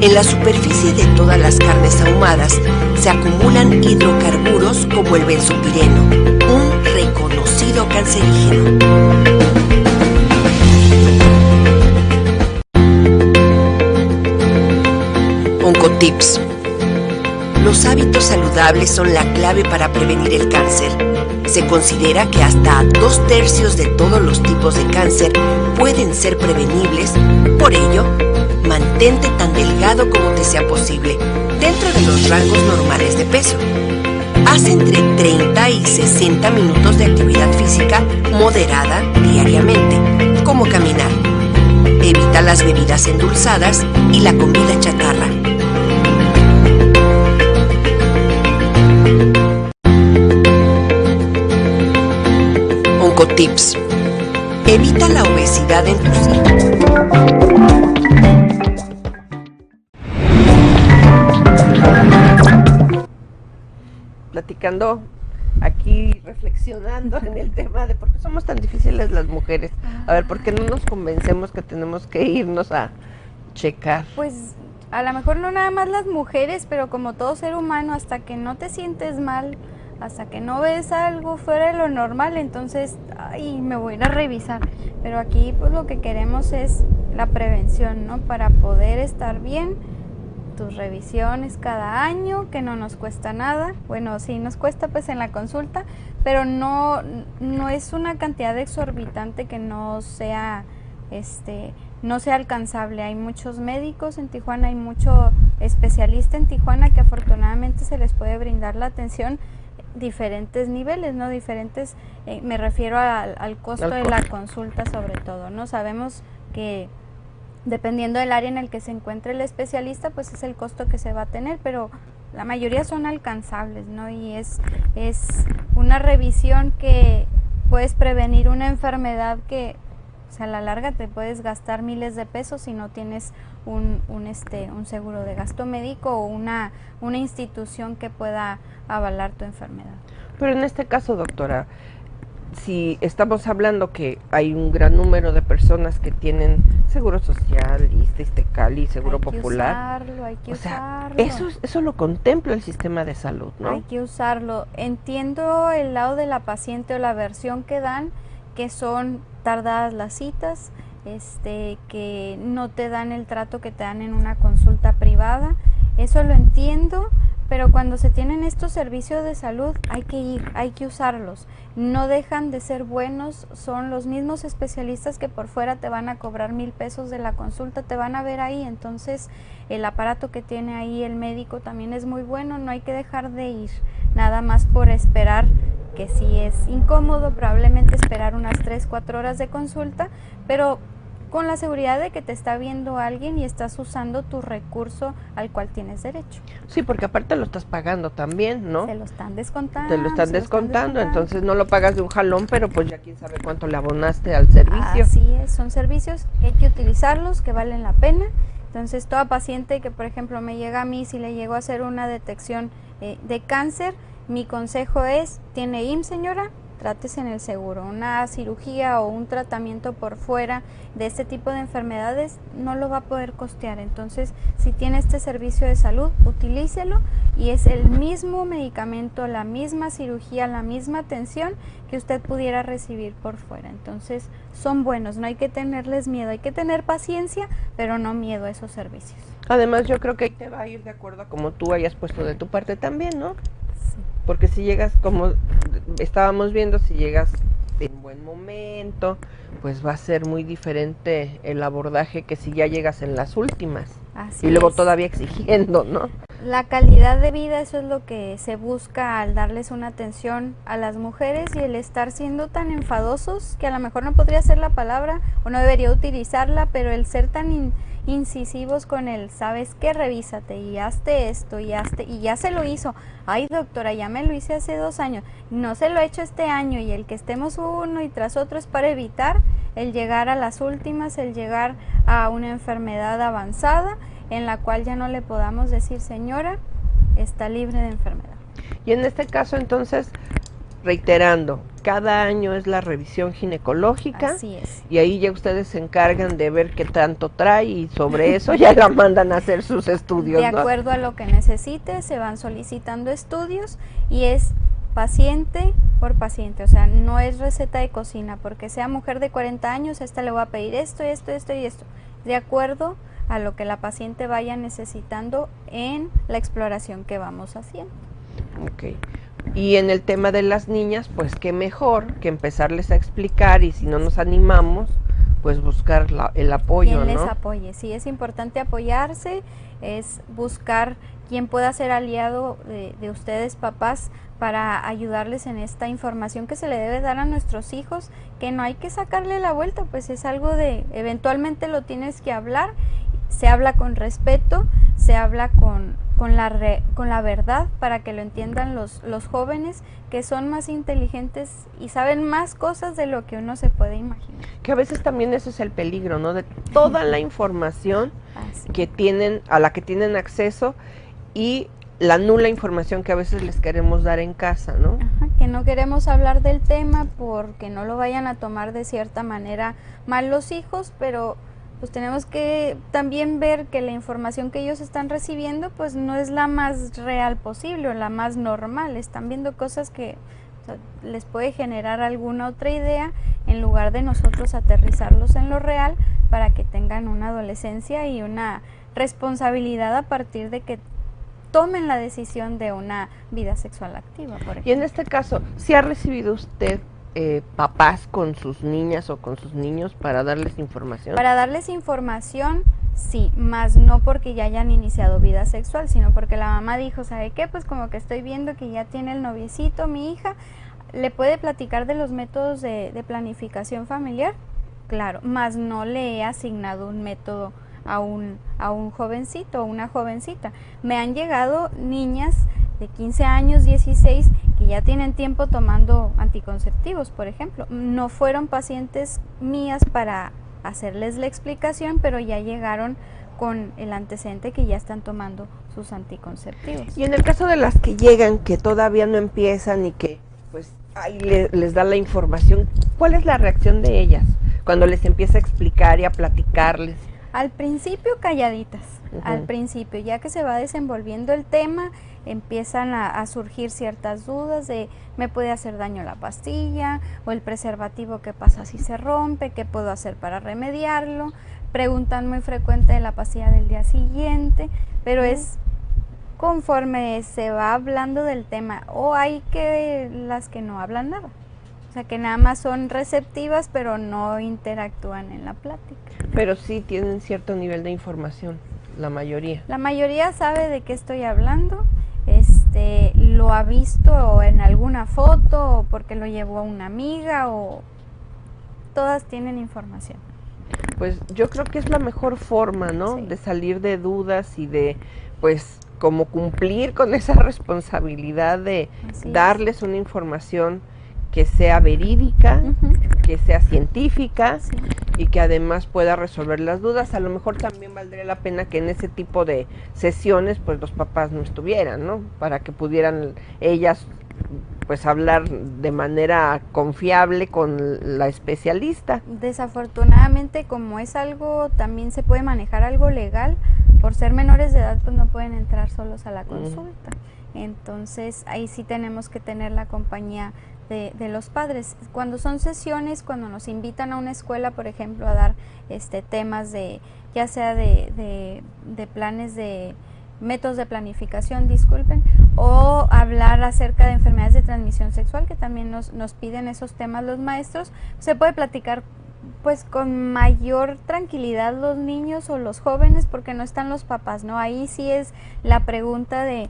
S3: En la superficie de todas las carnes ahumadas se acumulan hidrocarburos como el benzopireno, un reconocido cancerígeno. Oncotips. Los hábitos saludables son la clave para prevenir el cáncer. Se considera que hasta 2/3 de todos los tipos de cáncer pueden ser prevenibles. Por ello, mantente tan delgado como te sea posible, dentro de los rangos normales de peso. Haz entre 30 y 60 minutos de actividad física moderada diariamente, como caminar. Evita las bebidas endulzadas y la comida chatarra. Oncotips. Evita la obesidad en tus hijos.
S1: Platicando aquí, reflexionando en el tema de por qué somos tan difíciles las mujeres. A ver, ¿por qué no nos convencemos que tenemos que irnos a checar?
S2: Pues a lo mejor no nada más las mujeres, pero como todo ser humano, hasta que no te sientes mal, hasta que no ves algo fuera de lo normal, entonces, ay, me voy a ir a revisar. Pero aquí pues lo que queremos es la prevención, ¿no? Para poder estar bien, tus revisiones cada año, que no nos cuesta nada. Bueno, sí nos cuesta pues en la consulta, pero no es una cantidad exorbitante que no sea alcanzable. Hay muchos médicos en Tijuana, hay mucho especialista en Tijuana que afortunadamente se les puede brindar la atención diferentes niveles, ¿no? Diferentes, me refiero al costo de la consulta sobre todo, ¿no? Sabemos que dependiendo del área en el que se encuentre el especialista, pues es el costo que se va a tener, pero la mayoría son alcanzables, ¿no? Y es una revisión que puedes prevenir una enfermedad que, o sea, a la larga te puedes gastar miles de pesos si no tienes un seguro de gasto médico o una institución que pueda avalar tu enfermedad.
S1: Pero en este caso, doctora, si estamos hablando que hay un gran número de personas personas que tienen Seguro Social, Iztecal, Seguro Popular.
S2: Hay que
S1: o sea,
S2: usarlo.
S1: eso lo contempla el sistema de salud, ¿no?
S2: Hay que usarlo. Entiendo el lado de la paciente o la versión que dan, que son tardadas las citas, que no te dan el trato que te dan en una consulta privada. Eso lo entiendo, pero cuando se tienen estos servicios de salud hay que ir, hay que usarlos. No dejan de ser buenos, son los mismos especialistas que por fuera te van a cobrar 1,000 pesos de la consulta, te van a ver ahí. Entonces el aparato que tiene ahí el médico también es muy bueno, no hay que dejar de ir, nada más por esperar, que sí es incómodo, probablemente esperar unas 3-4 horas de consulta, pero con la seguridad de que te está viendo alguien y estás usando tu recurso al cual tienes derecho.
S1: Sí, porque aparte lo estás pagando también, ¿no?
S2: Se lo están descontando.
S1: Te lo están descontando, entonces no lo pagas de un jalón, pero pues ya quién sabe cuánto le abonaste al servicio.
S2: Así es, son servicios que hay que utilizarlos, que valen la pena. Entonces toda paciente que por ejemplo me llega a mí, si le llego a hacer una detección de cáncer, mi consejo es, ¿tiene IMSS, señora? Trátese en el seguro. Una cirugía o un tratamiento por fuera de este tipo de enfermedades no lo va a poder costear. Entonces, si tiene este servicio de salud, utilícelo y es el mismo medicamento, la misma cirugía, la misma atención que usted pudiera recibir por fuera. Entonces, son buenos, no hay que tenerles miedo, hay que tener paciencia, pero no miedo a esos servicios.
S1: Además, yo creo que ahí te va a ir de acuerdo a como tú hayas puesto de tu parte también, ¿no? Porque si llegas, como estábamos viendo, si llegas en buen momento, pues va a ser muy diferente el abordaje que si ya llegas en las últimas.
S2: Así
S1: y luego
S2: es.
S1: todavía exigiendo, ¿no?
S2: La calidad de vida, eso es lo que se busca al darles una atención a las mujeres, y el estar siendo tan enfadosos, que a lo mejor no podría ser la palabra o no debería utilizarla, pero el ser tan incisivos con él, ¿sabes qué? Revísate y hazte esto y ya se lo hizo. Ay, doctora, ya me lo hice hace 2 años, no se lo he hecho este año, y el que estemos uno y tras otro es para evitar el llegar a las últimas, el llegar a una enfermedad avanzada en la cual ya no le podamos decir, señora, está libre de enfermedad.
S1: Y en este caso, entonces, reiterando, cada año es la revisión ginecológica.
S2: Así es.
S1: Y ahí ya ustedes se encargan de ver qué tanto trae y sobre eso ya la mandan a hacer sus estudios,
S2: De
S1: ¿no?
S2: acuerdo a lo que necesite, se van solicitando estudios y es paciente por paciente, o sea, no es receta de cocina, porque sea mujer de 40 años, a esta le voy a pedir esto y esto, de acuerdo a lo que la paciente vaya necesitando en la exploración que vamos haciendo.
S1: Ok. Y en el tema de las niñas, pues qué mejor que empezarles a explicar, y si no nos animamos, pues buscar el apoyo,
S2: Quien
S1: ¿no?
S2: les apoye, sí, es importante apoyarse, es buscar quien pueda ser aliado de ustedes, papás, para ayudarles en esta información que se le debe dar a nuestros hijos, que no hay que sacarle la vuelta, pues es algo de, eventualmente lo tienes que hablar, se habla con respeto, se habla con la verdad, para que lo entiendan los jóvenes, que son más inteligentes y saben más cosas de lo que uno se puede imaginar.
S1: Que a veces también ese es el peligro, ¿no? De toda la información que tienen, a la que tienen acceso, y la nula información que a veces les queremos dar en casa, ¿no?
S2: Ajá, que no queremos hablar del tema porque no lo vayan a tomar de cierta manera mal los hijos, pero pues tenemos que también ver que la información que ellos están recibiendo pues no es la más real posible o la más normal. Están viendo cosas que, o sea, les puede generar alguna otra idea, en lugar de nosotros aterrizarlos en lo real para que tengan una adolescencia y una responsabilidad a partir de que tomen la decisión de una vida sexual activa, por ejemplo.
S1: Y en este caso, ¿sí ha recibido usted papás con sus niñas o con sus niños para darles información?
S2: Para darles información, sí, más no porque ya hayan iniciado vida sexual, sino porque la mamá dijo, ¿sabe qué? Pues como que estoy viendo que ya tiene el noviecito, mi hija, ¿le puede platicar de los métodos de planificación familiar? Claro, más no le he asignado un método a un jovencito o una jovencita. Me han llegado niñas de 15 años, 16, que ya tienen tiempo tomando anticonceptivos, por ejemplo. No fueron pacientes mías para hacerles la explicación, pero ya llegaron con el antecedente que ya están tomando sus anticonceptivos.
S1: Y en el caso de las que llegan, que todavía no empiezan y que pues ahí les da la información, ¿cuál es la reacción de ellas cuando les empieza a explicar y a platicarles?
S2: Al principio calladitas, al principio, ya que se va desenvolviendo el tema, empiezan a surgir ciertas dudas de me puede hacer daño la pastilla o el preservativo, qué pasa si se rompe, qué puedo hacer para remediarlo, preguntan muy frecuente de la pastilla del día siguiente, pero es conforme se va hablando del tema, o hay que las que no hablan nada. O sea, que nada más son receptivas, pero no interactúan en la plática.
S1: Pero sí tienen cierto nivel de información, la mayoría.
S2: La mayoría sabe de qué estoy hablando, lo ha visto en alguna foto, o porque lo llevó a una amiga, o todas tienen información.
S1: Pues yo creo que es la mejor forma, ¿no?
S2: Sí.
S1: De salir de dudas y de, pues, como cumplir con esa responsabilidad de darles una información que sea verídica, que sea científica y que además pueda resolver las dudas. A lo mejor también valdría la pena que en ese tipo de sesiones pues los papás no estuvieran, ¿no? Para que pudieran ellas pues hablar de manera confiable con la especialista.
S2: Desafortunadamente, como es algo, también se puede manejar algo legal, por ser menores de edad pues no pueden entrar solos a la consulta. Entonces ahí sí tenemos que tener la compañía de los padres. Cuando son sesiones, cuando nos invitan a una escuela, por ejemplo, a dar temas de, ya sea de planes de métodos de planificación, disculpen, o hablar acerca de enfermedades de transmisión sexual, que también nos piden esos temas los maestros, se puede platicar pues con mayor tranquilidad los niños o los jóvenes, porque no están los papás, ¿no? Ahí sí es la pregunta de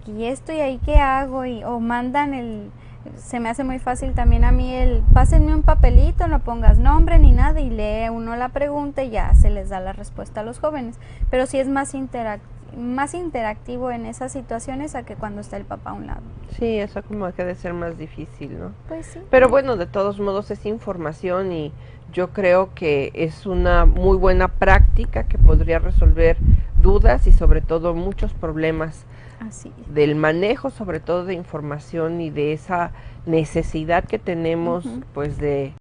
S2: que estoy ahí, ¿qué hago? O mandan se me hace muy fácil también a mí pásenme un papelito, no pongas nombre ni nada, y lee uno la pregunta y ya se les da la respuesta a los jóvenes, pero sí es más interactivo en esas situaciones a que cuando está el papá a un lado.
S1: Sí, eso como que debe ser más difícil, ¿no?
S2: Pues sí.
S1: Pero bueno, de todos modos es información y yo creo que es una muy buena práctica que podría resolver dudas y sobre todo muchos problemas.
S2: Así es.
S1: Del manejo sobre todo de información y de esa necesidad que tenemos pues de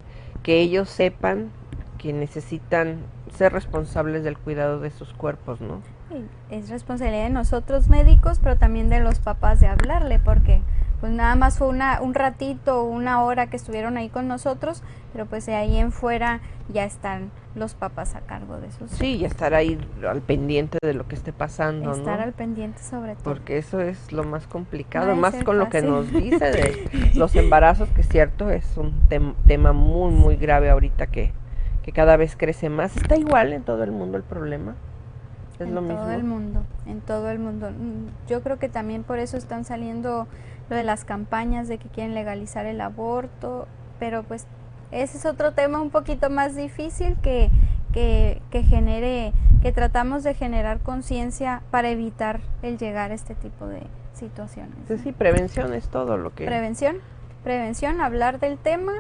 S1: que ellos sepan que necesitan ser responsables del cuidado de sus cuerpos, ¿no?
S2: Es responsabilidad de nosotros médicos, pero también de los papás de hablarle, porque pues nada más fue un ratito, una hora que estuvieron ahí con nosotros, pero pues de ahí en fuera ya están los papás a cargo de sus
S1: Sí, y estar ahí al pendiente de lo que esté pasando,
S2: estar
S1: ¿no?
S2: al pendiente sobre todo.
S1: Porque eso es lo más complicado,
S2: No
S1: más
S2: es
S1: con lo
S2: fácil.
S1: que nos dice de los embarazos, que es cierto, es un tema muy, muy grave ahorita que cada vez crece más. ¿Está igual en todo el mundo el problema? ¿Es lo mismo?
S2: En todo el mundo. Yo creo que también por eso están saliendo lo de las campañas de que quieren legalizar el aborto, pero pues ese es otro tema un poquito más difícil que tratamos de generar conciencia para evitar el llegar a este tipo de situaciones.
S1: Sí, prevención es todo lo que...
S2: Prevención, hablar del tema,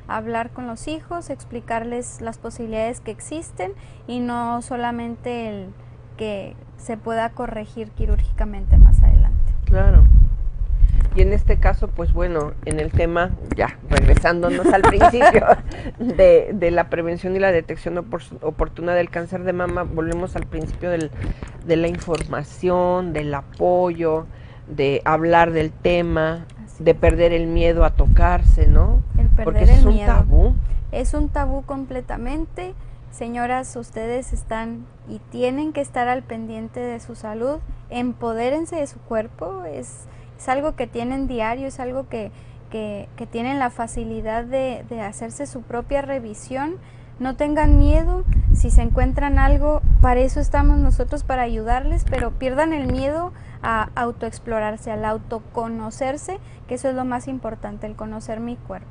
S2: hablar con los hijos, explicarles las posibilidades que existen y no solamente el que se pueda corregir quirúrgicamente más adelante.
S1: Claro. Y en este caso, pues bueno, en el tema, ya regresándonos al principio de la prevención y la detección oportuna del cáncer de mama, volvemos al principio de la información, del apoyo, de hablar del tema, de perder el miedo a tocarse, ¿no? Porque es un tabú.
S2: Es un tabú completamente. Señoras, ustedes están y tienen que estar al pendiente de su salud, empodérense de su cuerpo, es algo que tienen diario, es algo que tienen la facilidad de hacerse su propia revisión. No tengan miedo, si se encuentran algo, para eso estamos nosotros, para ayudarles, pero pierdan el miedo a autoexplorarse, al autoconocerse, que eso es lo más importante, el conocer mi cuerpo.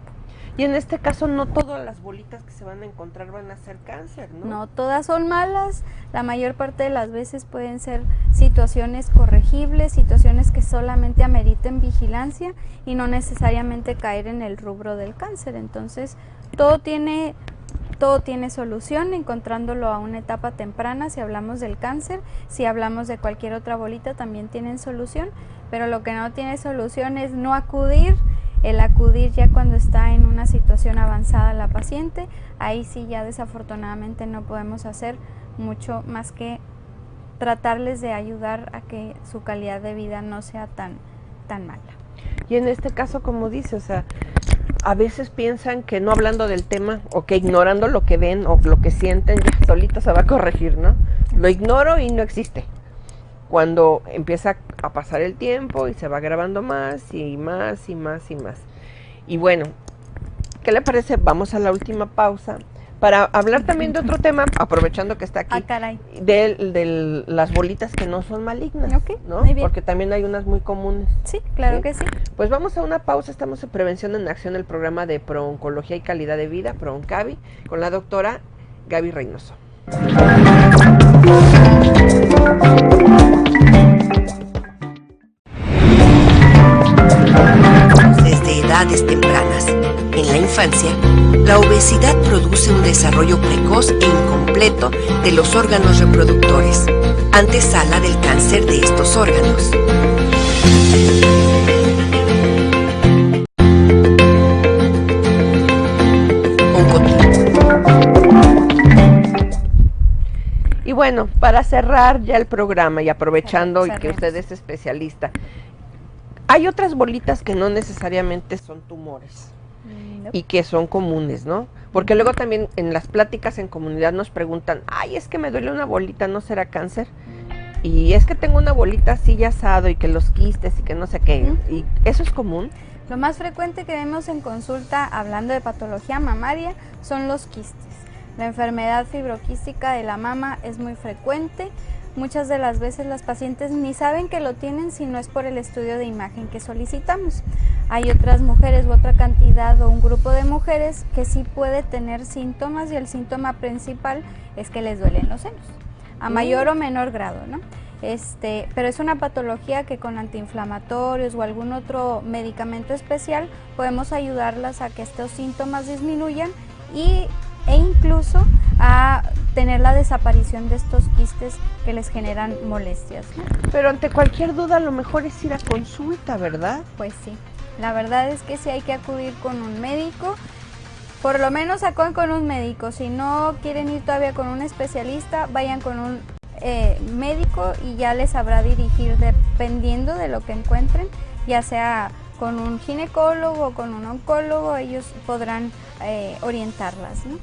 S1: Y en este caso no todas las bolitas que se van a encontrar van a ser cáncer, ¿no?
S2: No todas son malas, la mayor parte de las veces pueden ser situaciones corregibles, situaciones que solamente ameriten vigilancia y no necesariamente caer en el rubro del cáncer. Entonces, todo tiene solución encontrándolo a una etapa temprana. Si hablamos del cáncer, si hablamos de cualquier otra bolita, también tienen solución, pero lo que no tiene solución es no acudir. El acudir ya cuando está en una situación situación avanzada la paciente, ahí sí ya desafortunadamente no podemos hacer mucho más que tratarles de ayudar a que su calidad de vida no sea tan mala.
S1: Y en este caso, como dice, o sea, a veces piensan que no hablando del tema o que ignorando lo que ven o lo que sienten ya solito se va a corregir, ¿no? Lo ignoro y no existe. Cuando empieza a pasar el tiempo y se va grabando más y más y más y más. Y bueno, ¿qué le parece? Vamos a la última pausa para hablar también de otro tema, aprovechando que está aquí, de las bolitas que no son malignas, ¿no? Muy bien. Porque también hay unas muy comunes.
S2: Sí, claro que sí.
S1: Pues vamos a una pausa, estamos en Prevención en Acción, el programa de Prooncología y Calidad de Vida, ProOncavi, con la doctora Gaby Reynoso.
S3: Desde edades tempranas, en la infancia, la obesidad produce un desarrollo precoz e incompleto de los órganos reproductores, antesala del cáncer de estos órganos.
S1: Y bueno, para cerrar ya el programa y aprovechando y que usted es especialista, hay otras bolitas que no necesariamente son tumores y que son comunes, ¿no? Porque luego también en las pláticas en comunidad nos preguntan, ay, es que me duele una bolita, ¿no será cáncer? Y es que tengo una bolita así ya asado y que los quistes y que no sé qué, ¿y eso es común?
S2: Lo más frecuente que vemos en consulta, hablando de patología mamaria, son los quistes. La enfermedad fibroquística de la mama es muy frecuente. Muchas de las veces las pacientes ni saben que lo tienen si no es por el estudio de imagen que solicitamos. Hay otras mujeres u otra cantidad o un grupo de mujeres que sí puede tener síntomas y el síntoma principal es que les duelen los senos, a mayor o menor grado, ¿no? Pero es una patología que con antiinflamatorios o algún otro medicamento especial podemos ayudarlas a que estos síntomas disminuyan e incluso a tener la desaparición de estos quistes que les generan molestias, ¿no?
S1: Pero ante cualquier duda lo mejor es ir a consulta, ¿verdad?
S2: Pues sí, la verdad es que sí hay que acudir con un médico, por lo menos acuden con un médico. Si no quieren ir todavía con un especialista, vayan con un médico y ya les sabrá dirigir dependiendo de lo que encuentren, ya sea con un ginecólogo o con un oncólogo, ellos podrán orientarlas, ¿no?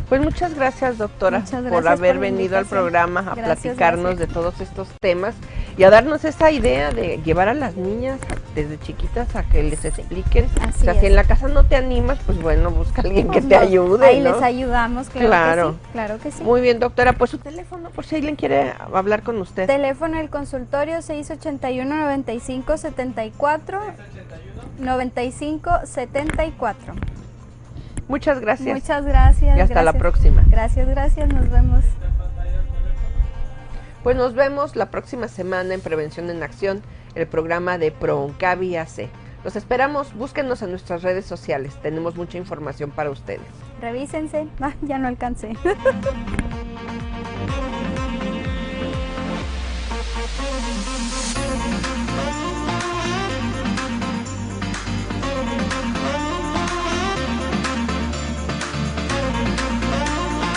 S1: Pues muchas gracias, doctora, por haber venido al programa a platicarnos de todos estos temas y a darnos esa idea de llevar a las niñas desde chiquitas a que les expliquen. O sea, si en la casa no te animas, pues bueno, busca a alguien que te ayude,
S2: ahí, ¿no?
S1: Les
S2: ayudamos, claro que sí, claro que sí.
S1: Muy bien, doctora, pues su teléfono, por si alguien quiere hablar con usted.
S2: Teléfono del consultorio 681-9574, 9574.
S1: Muchas gracias.
S2: Muchas gracias.
S1: Y hasta la próxima.
S2: Gracias, nos vemos.
S1: Pues nos vemos la próxima semana en Prevención en Acción, el programa de ProOncavi AC. Los esperamos, búsquenos en nuestras redes sociales, tenemos mucha información para ustedes.
S2: Revísense, ya no alcancé.